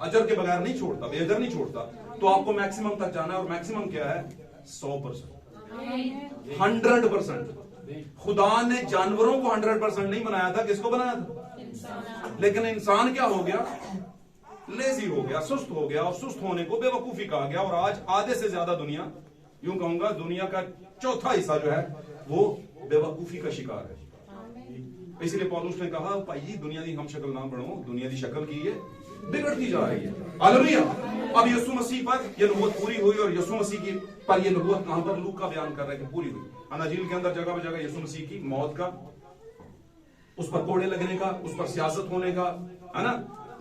अजर के बगैर नहीं छोड़ता, बेअजर नहीं छोड़ता, तो आपको मैक्सिमम तक जाना है। और मैक्सिमम क्या है? 100%, 100%। खुदा ने जानवरों को 100% नहीं बनाया था, किसको बनाया था? लेकिन इंसान क्या हो गया? लेजी हो गया, सुस्त हो गया, और सुस्त होने को बेवकूफी कहा गया। और आज आधे से ज्यादा दुनिया, यूं कहूंगा दुनिया का चौथा हिस्सा जो है वो बेवकूफी का शिकार है। इसलिए पौलुस ने कहा भाई दुनिया की हम शक्ल ना बनो, दुनिया की शक्ल की ये बिगड़ती जा रही है। हालेलुया। अब यीशु मसीह पर यह नबूवत पूरी हुई, और यीशु मसीह की पर यह नबूवत कहां पर? लूका बयान कर रहे हैं कि पूरी हुई। अनाजील के अंदर जगह जगह यीशु मसीह की मौत का, उस पर कोड़े लगने का, उस पर सियासत होने का, है ना,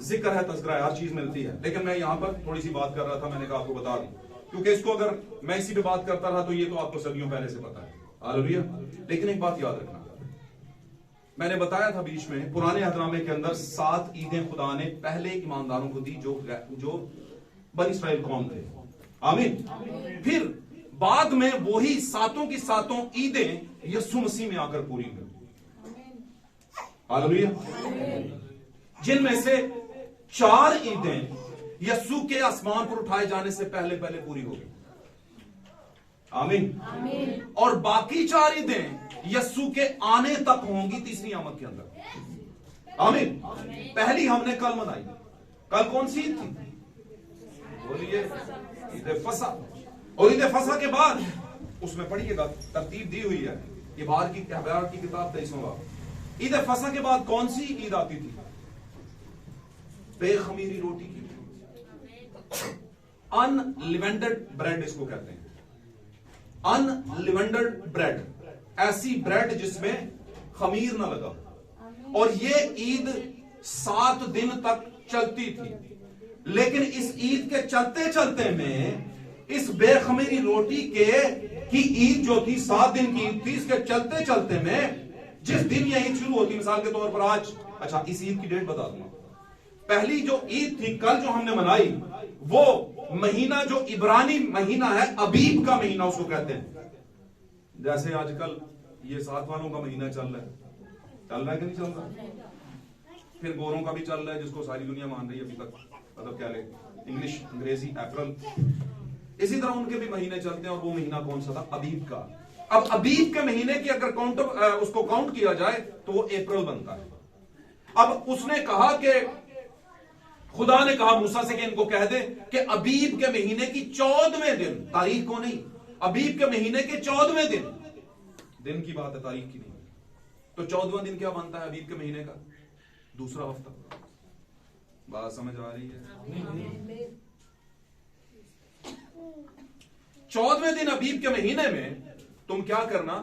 जिक्र है, तज़किरा है, हर चीज मिलती है। लेकिन मैं यहां पर थोड़ी सी बात कर रहा था, मैंने कहा आपको बता दूं, क्योंकि इसको अगर मैं इसी पे बात करता रहा तो ये तो आपको सदियों पहले से पता है। हालेलुया। लेकिन एक बात याद रखना, मैंने बताया था बीच में, पुराने अहदनामे के अंदर 7 ईदें खुदा ने पहले ईमानदारों को दी जो बनी इस्राएल कौम थे। आमीन। फिर बाद में वही 7 की 7 ईदें यीशु मसीह में आकर पूरी हुई। हालेलुया। जिनमें से 4 ईदें यीशु के आसमान पर उठाए जाने से पहले पहले पूरी हो गई। आमीन। और बाकी 4 ईदें यीशु के आने तक होंगी तीसरी आमद के अंदर। आमीन। पहली हमने कल मनाई, कल कौन सी ईद थी? बोलिए, ईद फसा। और ईद फसा के बाद उसमें पढ़िएगा, तरतीब दी हुई है, इबार की किताब 23वां बाब। ईद फसा के बाद कौन सी ईद आती थी? बेखमीरी रोटी की, अनलिवेंडेड ब्रेड इसको कहते हैं। अनलिवेंडेड ब्रेड, ऐसी ब्रेड जिसमें खमीर ना लगा। और ये ईद 7 दिन तक चलती थी। लेकिन इस ईद के चलते चलते में, इस बेखमीरी रोटी की ईद जो थी 7 दिन की ईद थी, इसके चलते चलते में जिस दिन यह ईद शुरू होती, मिसाल के तौर पर आज, अच्छा इस ईद की डेट बता दूंगा। पहली जो ईद थी कल जो हमने मनाई, वो महीना जो इब्रानी महीना है, अबीब का महीना उसको कहते हैं। जैसे आजकल ये 7 वालों का महीना चल रहा है कि नहीं चल रहा? फिर गोरों का भी चल रहा है, जिसको सारी दुनिया मान रही है अभी तक, मतलब क्या ले, इंग्लिश, अंग्रेजी, अप्रैल। इसी तरह उनके भी महीने चलते हैं, और वो महीना कौन सा था? अबीब का। अब अबीब के महीने की अगर उसको काउंट किया जाए तो वो अप्रैल बनता है। अब उसने कहा कि खुदा ने कहा मूसा से कि इनको कह दे कि अबीब के महीने की 14वें दिन, तारीख को नहीं, अबीब के महीने के 14वें दिन की बात है, तारीख की नहीं। तो 14वां दिन क्या बनता है अबीब के महीने का? दूसरा हफ्ता। बात समझ आ रही है? 14वें दिन अबीब के महीने में तुम क्या करना?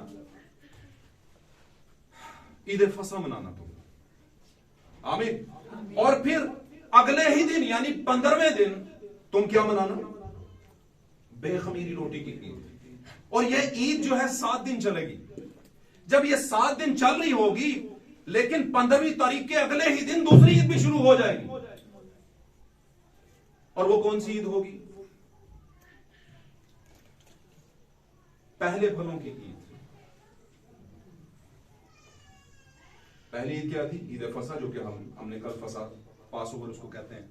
ईद फसा मनाना तुम। आमीन। और फिर अगले ही दिन यानी 15वें दिन तुम क्या मनाना? बेखमीरी रोटी की ईद। और यह ईद जो है 7 दिन चलेगी। जब ये 7 दिन चल रही होगी, लेकिन 15वीं तारीख के अगले ही दिन दूसरी ईद भी शुरू हो जाएगी। और वो कौन सी ईद होगी? पहले फलों की ईद। पहली ईद क्या थी? ईद फसा, जो कि हमने कल फसा, पास ओवर उसको कहते हैं,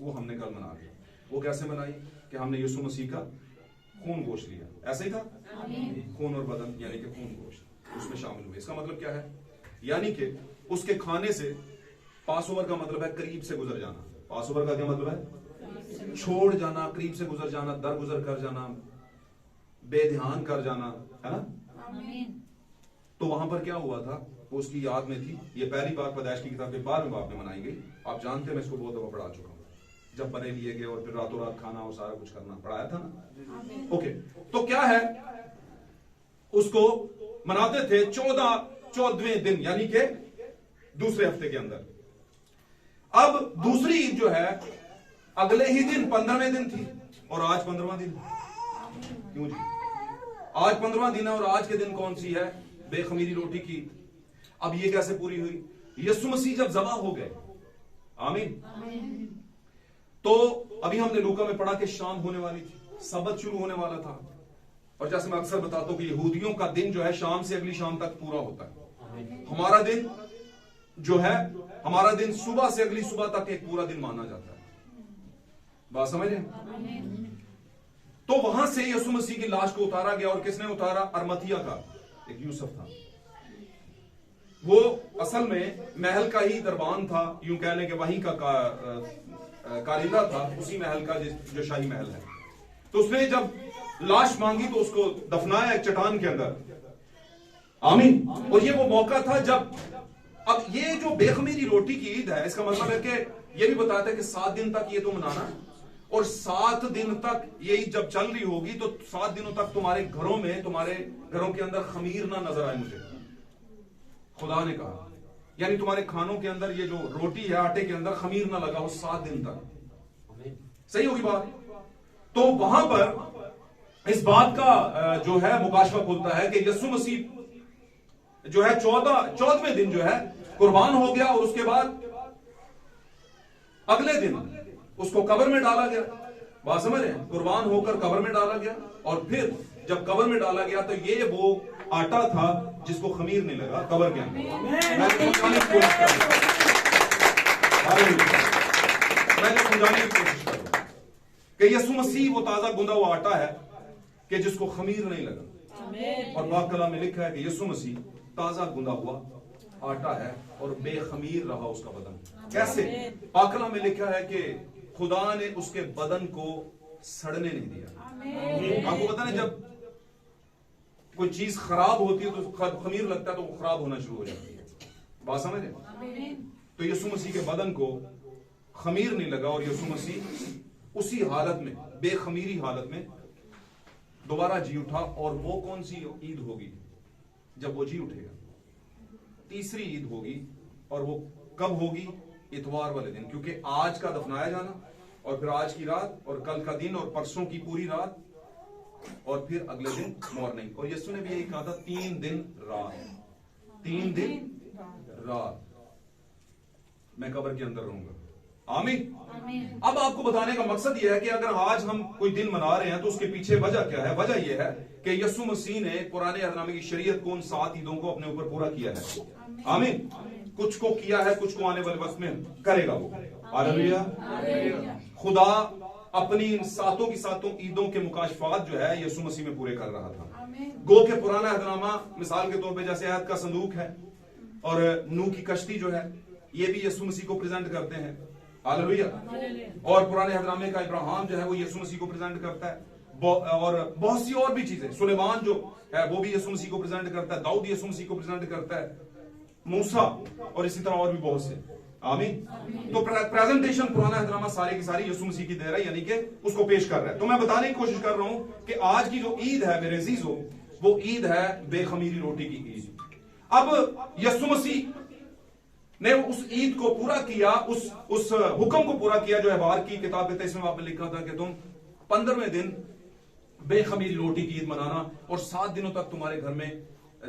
वो हमने कल मना लिया। वो कैसे मनाई? कि हमने यीशु मसीह का खून गोश्त लिया। ऐसे ही था, खून और बदन यानी कि खून गोश्त उसमें शामिल हुए। इसका मतलब क्या है? यानी कि उसके खाने से, पास ओवर का मतलब है करीब से गुजर जाना। पास ओवर का क्या मतलब है? छोड़ जाना, करीब से गुजर जाना, दरगुजर कर जाना, बेध्यान कर जाना, है ना? तो वहां पर क्या हुआ था, वो उसकी याद में थी। ये पहली बार पैदाइश की किताब के 12वें बाब में मनाई गई। आप जानते हैं, मैं इसको बहुत दफा पढ़ा चुका हूं। जब बने लिए गए और फिर रातों रात खाना और सारा कुछ करना, पढ़ाया था ना? ओके, तो क्या है, उसको मनाते थे 14वें दिन यानी कि दूसरे हफ्ते के अंदर। अब दूसरी ईद जो है अगले ही दिन 15वें दिन थी, और आज 15वां दिन। क्यों जी? आज 15वां दिन है, और आज के दिन कौन सी है? बेखमीरी रोटी की। अब ये कैसे पूरी हुई? यीशु मसीह जब ज़बा हो गए, आमीन, तो अभी हमने लूका में पढ़ा कि शाम होने वाली थी, सबत शुरू होने वाला था। और जैसे मैं अक्सर बताता हूं कि यहूदियों का दिन जो है शाम से अगली शाम तक पूरा होता है। हमारा दिन जो है, हमारा दिन सुबह से अगली सुबह तक एक पूरा दिन माना जाता है। बात समझ रहे? तो वहां से यीशु मसीह की लाश को उतारा गया। और किसने उतारा? अरमतिया का एक यूसुफ था। वो असल में महल का ही दरबान था, यूं कह लें कि वहीं का कारिंदा था, उसी महल का जो शाही महल है। तो उसने जब लाश मांगी तो उसको दफनाया एक चट्टान के अंदर, आमीन। और ये वो मौका था जब, अब ये जो बेखमीरी रोटी की ईद है, इसका मतलब है कि ये भी बताता है कि 7 दिन तक ये तो मनाना, और 7 दिन तक ये ईद जब चल रही होगी तो 7 दिनों तक तुम्हारे घरों में, तुम्हारे घरों के अंदर खमीर ना नजर आए मुझे, खुदा ने कहा। यानी तुम्हारे खानों के अंदर ये जो रोटी है आटे के अंदर खमीर ना लगा हो 7 दिन तक। सही होगी बात? तो वहां पर इस बात का जो है मुकाशफा खुलता है कि यीशु मसीह जो है 14वें दिन जो है कुर्बान हो गया, और उसके बाद अगले दिन उसको कब्र में डाला गया। बात समझ रहे हैं? कुर्बान होकर कब्र में डाला गया, और फिर जब कब्र में डाला गया तो ये वो आटा था जिसको खमीर नहीं लगा कब्र के अंदर। मैं समझाने की कोशिश कर रहा कि यीशु मसीह वो ताजा गुंदा हुआ आटा है कि जिसको खमीर नहीं लगा। और पाक कलाम में लिखा है कि यीशु मसीह ताजा गुंदा हुआ आटा है और बेखमीर रहा उसका बदन। कैसे? पाक कलाम में लिखा है कि खुदा ने उसके बदन को सड़ने नहीं दिया। आपको पता नहीं, जब कोई चीज खराब होती है तो खमीर लगता है तो वो खराब होना शुरू हो जाती है। बात समझ रहे? तो यीशु मसीह के बदन को खमीर नहीं लगा, और यीशु मसीह उसी हालत में, बेखमीरी हालत में दोबारा जी उठा। और वो कौन सी ईद होगी? जब वो जी उठेगा, तीसरी ईद होगी। और वो कब होगी? इतवार वाले दिन, क्योंकि आज का दफनाया जाना, और फिर आज की रात, और कल का दिन, और परसों की पूरी रात, और फिर अगले दिन मॉर्निंग। और यीशु ने भी यही कहा था, 3 दिन रात, 3 दिन रात मैं कब्र के अंदर रहूंगा। आमीन। अब आपको बताने का मकसद यह है कि अगर आज हम कोई दिन मना रहे हैं तो उसके पीछे वजह क्या है? वजह यह है कि यीशु मसीह ने पुराने अहदनामे की शरीयत को उन 7 ईदों को अपने ऊपर पूरा किया है। आमीन। कुछ को किया है, कुछ को आने वाले वक्त में करेगा वो। हालेलुया। खुदा अपनी इन 7 की 7 ईदों के मुकाशफात जो है यीशु मसीह में पूरे कर रहा था। गो के पुराना अहदनामा मिसाल के तौर पे जैसे अहद का संदूक है और नूह की कश्ती जो है ये भी यीशु मसीह को प्रेजेंट करते हैं। हालेलुया। और पुराने अहदनामे का इब्राहिम जो है वो यीशु मसीह को प्रेजेंट करता है और बहुत सी और भी चीजें, सुलेमान जो है वो भी यीशु मसीह को प्रेजेंट करता है, दाऊद यीशु मसीह को प्रेजेंट करता है, मूसा और इसी तरह और भी बहुत से। आमीन। तो प्रेजेंटेशन पुराना अहदनामा सारी की सारी यीशु मसीह की दे रहा है, यानी कि उसको पेश कर रहा है। तो मैं बताने की कोशिश कर रहा हूं कि आज की जो ईद है मेरे अजीजों, वो ईद है बेखमीरी रोटी की ईद। अब यीशु मसीह ने उस ईद को पूरा किया, उस हुक्म को पूरा किया जो अहबार की किताब 23वें बाब में लिखा था कि तुम 15वें दिन बेखमीरी रोटी की ईद मनाना और 7 दिनों तक तुम्हारे घर में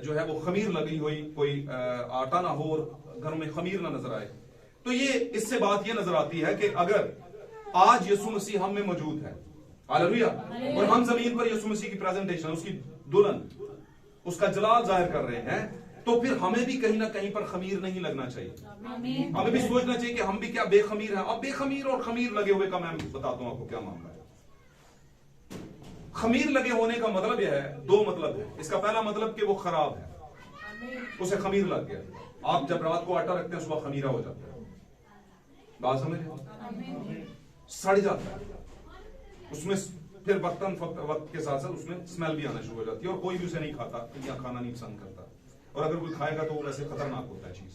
जो है वो खमीर लगी हुई कोई आटा ना हो और घरों में खमीर ना नजर आए। तो ये इससे बात ये नजर आती है कि अगर आज यीशु मसीह हम में मौजूद है, हालेलुया, और हम जमीन पर यीशु मसीह की प्रेजेंटेशन, उसकी दुल्हन, उसका जलाल जाहिर कर रहे हैं, तो फिर हमें भी कहीं ना कहीं पर खमीर नहीं लगना चाहिए। हमें भी सोचना चाहिए कि हम भी क्या बेखमीर हैं। अब बेखमीर और खमीर लगे हुए का मैं बताता हूं आपको क्या मामला है। खमीर लगे होने का मतलब यह है, 2 मतलब है इसका। पहला मतलब कि वो खराब है, उसे खमीर लग गया। आप जब रात को आटा रखते हैं सुबह खमीरा हो जाता है, बात समझ रहे? सड़ जाता है, उसमें फिर वक्त के साथ साथ उसमें स्मेल भी आना शुरू हो जाती है और कोई भी उसे नहीं खाता या खाना नहीं पसंद करता, और अगर कोई खाएगा तो वो वैसे खतरनाक होता है चीज।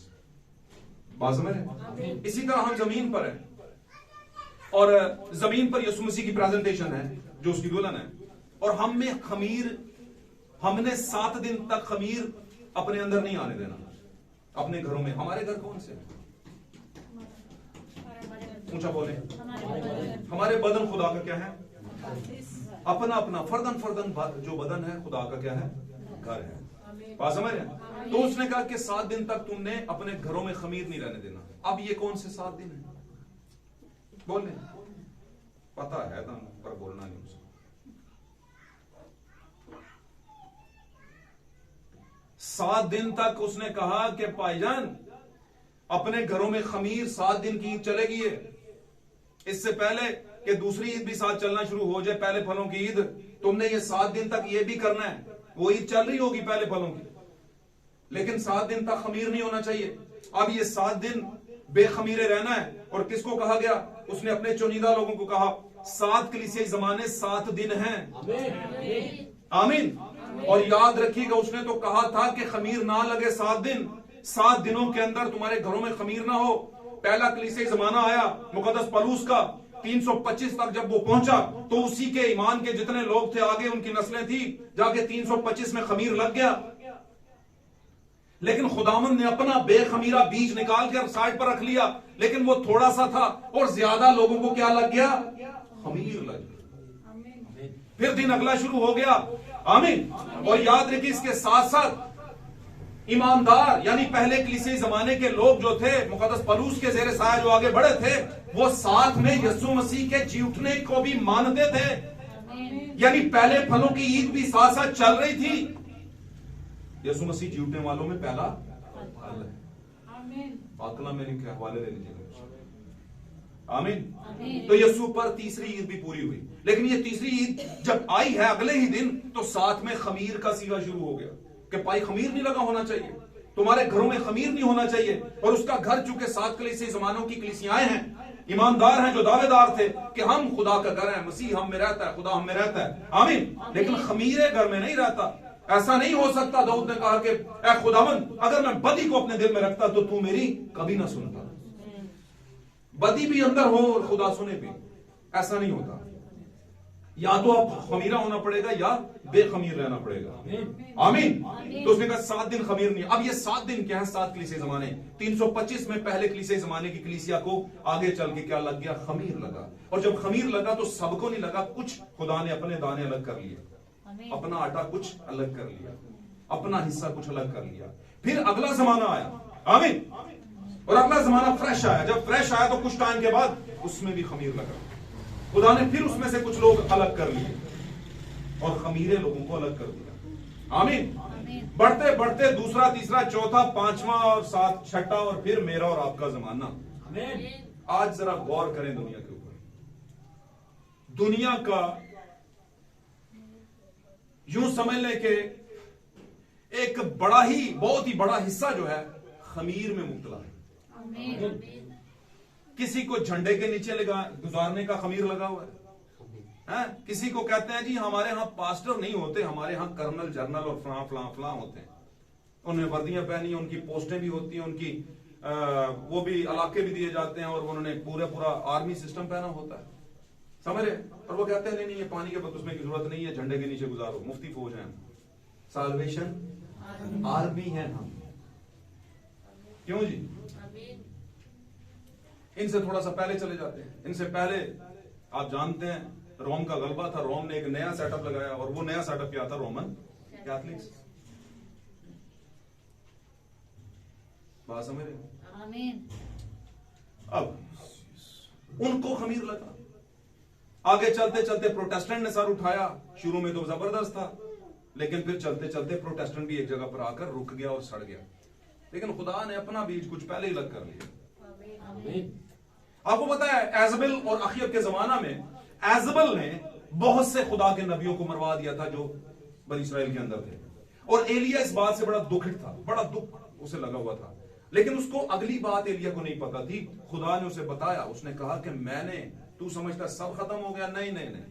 बात समझ रहे? इसी तरह हम जमीन पर हैं और जमीन पर यीशु मसीह की प्रेजेंटेशन है जो उसकी दुल्हन है, और हम में खमीर, हमने 7 दिन तक खमीर अपने अंदर नहीं आने देना अपने घरों में। हमारे घर कौन से? ऊंचा बोले। हमारे बदन खुदा का क्या है? अपना अपना फर्दन फर्दन जो बदन है खुदा का क्या है? घर है। बात समझ रहे? तो उसने कहा कि 7 दिन तक तुमने अपने घरों में खमीर नहीं रहने देना। अब ये कौन से 7 दिन है? बोलने पता है ना, पर बोलना नहीं उसको। 7 दिन तक उसने कहा कि भाईजान अपने घरों में खमीर, 7 दिन की ईद चलेगी है। इससे पहले कि दूसरी ईद भी साथ चलना शुरू हो जाए, पहले फलों की ईद, तुमने ये 7 दिन तक ये भी करना है। वो ईद चल रही होगी पहले फलों की, लेकिन 7 दिन तक खमीर नहीं होना चाहिए। अब ये 7 दिन बेखमीरे रहना है। और किसको कहा गया? उसने अपने चुनिंदा लोगों को कहा। 7 कलीसियाई ज़माने 7 दिन हैं। आमीन। और याद रखिएगा उसने तो कहा था कि खमीर ना लगे 7 दिन। 7 दिनों के अंदर तुम्हारे घरों में खमीर ना हो। पहला कलीसियाई ज़माना आया मुकद्दस पलूस का, 325 तक जब वो पहुंचा तो उसी के ईमान के जितने लोग थे आगे उनकी नस्लें थी, जाके 325 में खमीर लग गया। लेकिन खुदावंद ने अपना बेखमीरा बीज निकाल कर साइड पर रख लिया, लेकिन वो थोड़ा सा था और ज्यादा लोगों को क्या लग गया? खमीर लग गया। फिर दिन अगला शुरू हो गया। आमीन। और याद रखिए इसके साथ साथ ईमानदार यानी पहले कलीसियाई जमाने के लोग जो थे, मुकद्दस पलूस के जेरे साया जो आगे बढ़े थे, वो साथ में यीशु मसीह के जी उठने को भी मानते थे। यानी पहले फलों की ईद भी साथ साथ चल रही थी। यीशु मसीह जी उठने वालों में पहला फल है। आकला मेरे के हवाले ले लीजिएगा। आमीन। तो यीशु पर तीसरी ईद भी पूरी हुई, लेकिन ये तीसरी ईद जब आई है अगले ही दिन, तो साथ में खमीर का सीगा शुरू हो गया कि भाई खमीर नहीं लगा होना चाहिए, तुम्हारे घरों में खमीर नहीं होना चाहिए। और उसका घर चूंकि 7 कलीसियाई जमानों की कलीसियाएं हैं, ईमानदार हैं जो दावेदार थे कि हम खुदा का घर है, मसीह हम में रहता है, खुदा हम में रहता है। आमीन। लेकिन खमीरे घर में नहीं रहता। ऐसा नहीं हो सकता। दाऊद ने कहा कि ऐ खुदावंद, अगर मैं बदी को अपने दिल में रखता तो तू मेरी कभी ना सुनता। बदी भी अंदर हो और खुदा सुने भी, ऐसा नहीं होता। या तो आप खमीरा होना पड़ेगा या बेखमीर रहना पड़ेगा। आमीन। तो उसने कहा 7 दिन खमीर नहीं। अब ये 7 दिन क्या है? 7 कलीसियाई जमाने। 325 में पहले कलीसियाई जमाने की कलीसिया को आगे चल के क्या लग गया? खमीर लगा। और जब खमीर लगा तो सबको नहीं लगा, कुछ खुदा ने अपने दाने अलग कर लिए, अपना आटा कुछ अलग कर लिया, अपना हिस्सा कुछ अलग कर लिया। फिर अगला जमाना आया। आमीन। और अगला जमाना फ्रेश आया। जब फ्रेश आया तो कुछ टाइम के बाद उसमें भी खमीर लगा। खुदा ने फिर उसमें से कुछ लोग अलग कर लिए और खमीरे लोगों को अलग कर दिया। आमीन। बढ़ते बढ़ते दूसरा, तीसरा, चौथा, पांचवा और सात, छठा और फिर मेरा और आपका जमाना। आज जरा गौर करें दुनिया के ऊपर। दुनिया का यूं समझ लें कि एक बड़ा ही, बहुत ही बड़ा हिस्सा जो है खमीर में मुब्तला है। किसी को झंडे के नीचे गुजारने का खमीर लगा हुआ है। किसी को कहते हैं जी हमारे यहां पास्टर नहीं होते, हमारे यहां कर्नल, जर्नल और फलां फलां फलां होते हैं। उन्होंने वर्दियां पहनी, उनकी पोस्टें भी होती हैं, उनकी वो भी इलाके भी दिए जाते हैं और उन्होंने पूरा आर्मी सिस्टम पहना होता है, समझ रहे। और वो कहते हैं नहीं नहीं ये पानी के बदले की जरूरत नहीं है, झंडे के नीचे गुजारो, मुफ्ती फौज है, साल्वेशन आर्मी है हम। क्यों जी? इनसे थोड़ा सा पहले चले जाते हैं। इनसे पहले आप जानते हैं रोम का गलबा था, रोम ने एक नया सेटअप लगाया और वो नया सेटअप क्या था? Roman Catholics. बात समझ रहे? अब उनको खमीर लगा। आगे चलते चलते प्रोटेस्टेंट ने सर उठाया। शुरू में तो जबरदस्त था, लेकिन फिर चलते चलते प्रोटेस्टेंट भी एक जगह पर आकर रुक गया और सड़ गया। लेकिन खुदा ने अपना बीज कुछ पहले ही लग कर लिया। आपको पता है एजबेल और अखीब के जमाना में एजबेल ने बहुत से खुदा के नबियों को मरवा दिया था जो बनी इस्राएल के अंदर थे। और एलिया इस बात से बड़ा दुखित था, बड़ा दुख उसे लगा हुआ था। लेकिन उसको अगली बात एलिया को नहीं पता थी। खुदा ने उसे बताया, उसने कहा कि मैंने, तू समझता सब खत्म हो गया? नहीं नहीं नहीं,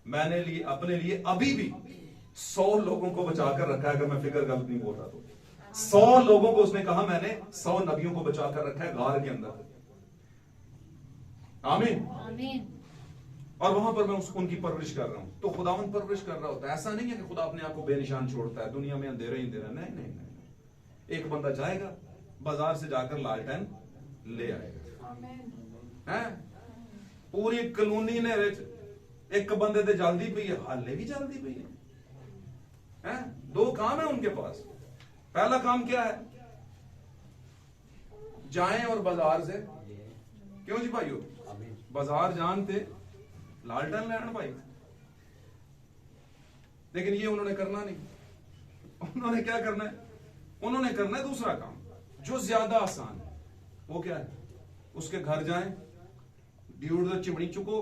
मैंने अपने लिए अभी भी 100 लोगों को बचाकर रखा है। अगर मैं फिगर गलत नहीं बोल रहा तो 100 लोगों को उसने कहा मैंने 100 नबियों को बचाकर रखा है गार के अंदर। आमीन। और वहां पर मैं उनकी परवरिश कर रहा हूं। तो खुदावन परवरिश कर रहा होता है। ऐसा नहीं है कि खुदा अपने आप को बेनिशान छोड़ता है, दुनिया में अंधेरा ही अंधेरा। नहीं नहीं नहीं, एक बंदा जाएगा बाजार से जाकर लालटेन ले आएगा। हैं पूरी कलोनी ने एक बंदे ते जल्दी पई है, हाले भी जल्दी पई है। दो काम है उनके पास। पहला काम क्या है? जाएं और बाजार से, क्यों जी भाइयों, बाजार जानते लालटेन लेना भाई। लेकिन ये उन्होंने करना नहीं। उन्होंने क्या करना है? उन्होंने करना है दूसरा काम जो ज्यादा आसान है। वो क्या है? उसके घर जाएं, ड्यूड तो चिमनी चुको,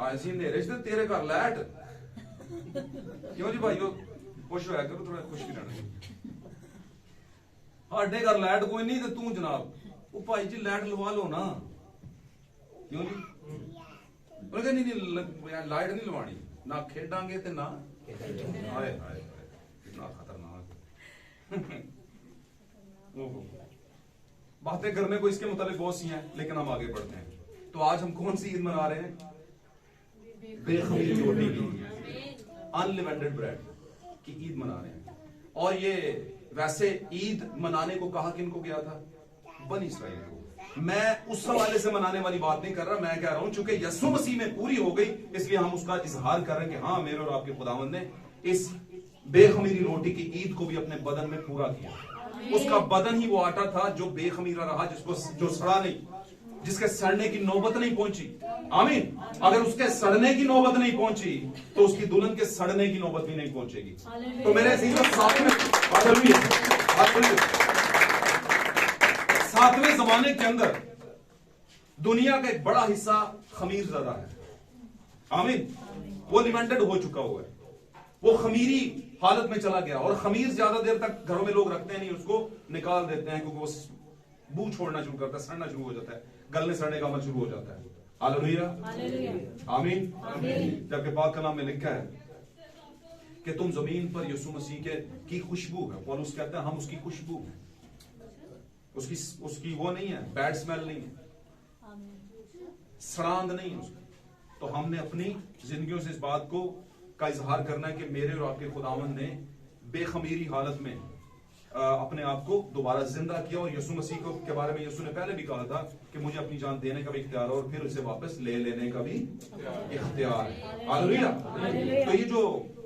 ऐसी अंधेरे से तेरे घर लैट। क्यों जी भाइयों, खुश होया करो, थोड़ा खुश भी रहना। साडे घर लैट कोई नहीं, तो तू जनाब वो भाई जी लैट लवा लो ना। क्यों जी? नहीं नहीं लाइट नहीं लवानी, ना खेडांगे ते ना हाय हाय कितना खतरनाक। बातें करने को इसके मुताबिक बहुत सी हैं, लेकिन हम आगे बढ़ते हैं। तो आज हम कौन सी ईद मना रहे हैं? बेखमीरी रोटी की, अनलिवेंटेड ब्रेड की ईद मना रहे हैं। और ये वैसे ईद मनाने को कहा किनको गया था? बनी इस्राएल को। मैं उस हवाले से मनाने वाली बात नहीं कर रहा। मैं कह रहा हूं चूंकि यीशु मसीह में पूरी हो गई, इसलिए हम उसका इजहार कर रहे हैं कि हाँ, मेरे और आपके खुदावंद ने इस बेखमीरी रोटी की ईद को भी अपने बदन में पूरा किया। उसका बदन ही वो आटा था जो बेखमीरा रहा, जो सड़ा नहीं, जिसके सड़ने की नौबत नहीं पहुंची। आमीन। अगर उसके सड़ने की नौबत नहीं पहुंची तो उसकी दुल्हन के सड़ने की नौबत भी नहीं पहुंचेगी। तो मेरे सातवें जमाने के अंदर दुनिया का एक बड़ा हिस्सा खमीर ज़दा है। आमीन। वो लिमेंटेड हो चुका हुआ है, वो खमीरी हालत में चला गया। और खमीर ज्यादा देर तक घरों में लोग रखते नहीं, उसको निकाल देते हैं क्योंकि वो बू छोड़ना शुरू करता है, सड़ना शुरू हो जाता है, गलने सड़ने का अमल शुरू हो जाता है। हालेलुया, आमीन। जबकि पाक कलाम में लिखा है कि तुम जमीन पर यीशु मसीह की खुशबू है। पौलुस कहता है हम उसकी खुशबू है। उसकी वो नहीं है, बैड स्मेल नहीं है, सड़ांद नहीं है उसकी। तो हमने अपनी जिंदगियों से इस बात को का इजहार करना है कि मेरे और आपके खुदावंद ने बेखमीरी हालत में अपने आप को दोबारा जिंदा किया। और यीशु मसीह को के बारे में यीशु ने पहले भी कहा था कि मुझे अपनी जान देने का भी इख्तियार है और फिर उसे वापस ले लेने का भी इख्तियार है। हालेलुया। तो ये जो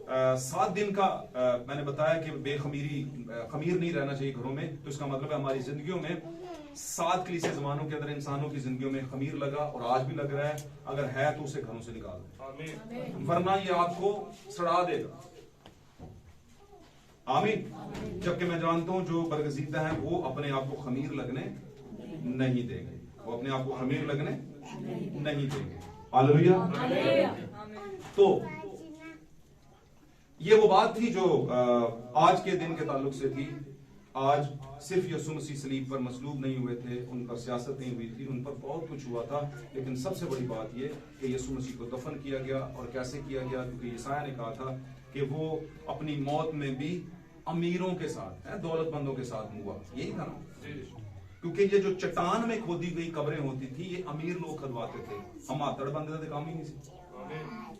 7 दिन का मैंने बताया कि खमीर नहीं रहना चाहिए घरों में, तो इसका मतलब है हमारी जिंदगियों में 7 कलीसिया जमानों के अंदर इंसानों की जिंदगियों में खमीर लगा और आज भी लग रहा है। अगर है तो उसे घरों से निकाल दो, वरना ये आपको सड़ा देगा। आमीन। जबकि मैं जानता हूं जो बरगजीदा है वो अपने आप को खमीर लगने नहीं देंगे, वो अपने आप को खमीर लगने नहीं देंगे। हालेलुया। तो ये वो बात थी जो आज के दिन के ताल्लुक से थी। आज सिर्फ यीशु मसीह सलीब पर मसलूब नहीं हुए थे, उन पर सियासत नहीं हुई थी, उन पर बहुत कुछ हुआ था, लेकिन सबसे बड़ी बात ये कि यीशु मसीह को दफन किया गया। और कैसे किया गया? क्योंकि यशायाह ने कहा था कि वो अपनी मौत में भी अमीरों के साथ, दौलतमंदों के साथ हुआ। यही था ना, क्योंकि ये जो चट्टान में खोदी गई कब्रें होती थी ये अमीर लोग खुदवाते थे, हम आतड़ बंदे थे, काम ही नहीं थी।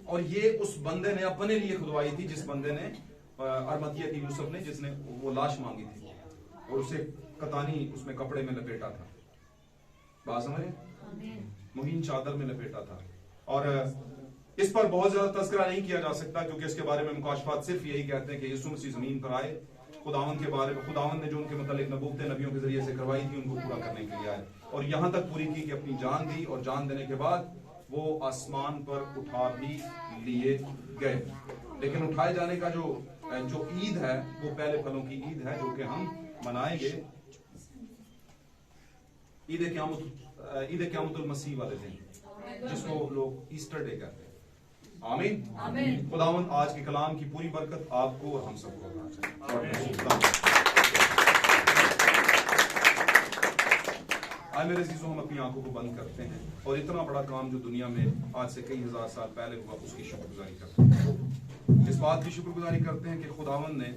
और ये उस बंदे ने अपने लिए खुदवाई थी, जिस बंदे ने अरमतिया की यूसुफ ने, जिसने वो लाश मांगी थी और उसे कतानी उसमें कपड़े में लपेटा था, बात समझे, मुहीन चादर में लपेटा था। और इस पर बहुत ज्यादा तस्करा नहीं किया जा सकता, क्योंकि इसके बारे में मुकाशफात सिर्फ यही कहते हैं कि यीशु मसीह जमीन पर आए, खुदावंद के बारे में, खुदावंद ने जो उनके मतलब नबूवतें नबियों के जरिए से करवाई थी उनको पूरा करने के लिए आए, और यहां तक पूरी की कि अपनी जान दी, और जान देने के बाद वो आसमान पर उठा भी लिए गए। लेकिन उठाए जाने का जो ईद है वो पहले फलों की ईद है, जो कि हम मनाएंगे ईद क़यामतुल मसीह वाले दिन, जिसको लोग ईस्टर डे कहते हैं। आमीन। खुदावंद आज के कलाम की पूरी बरकत आपको और हम सबको आए। मेरे अजीजों, हम अपनी आंखों को बंद करते हैं और इतना बड़ा काम जो दुनिया में आज से कई हजार साल पहले हुआ उसकी शुक्रगुजारी करते हैं। इस बात की शुक्रगुजारी करते हैं कि खुदावंद ने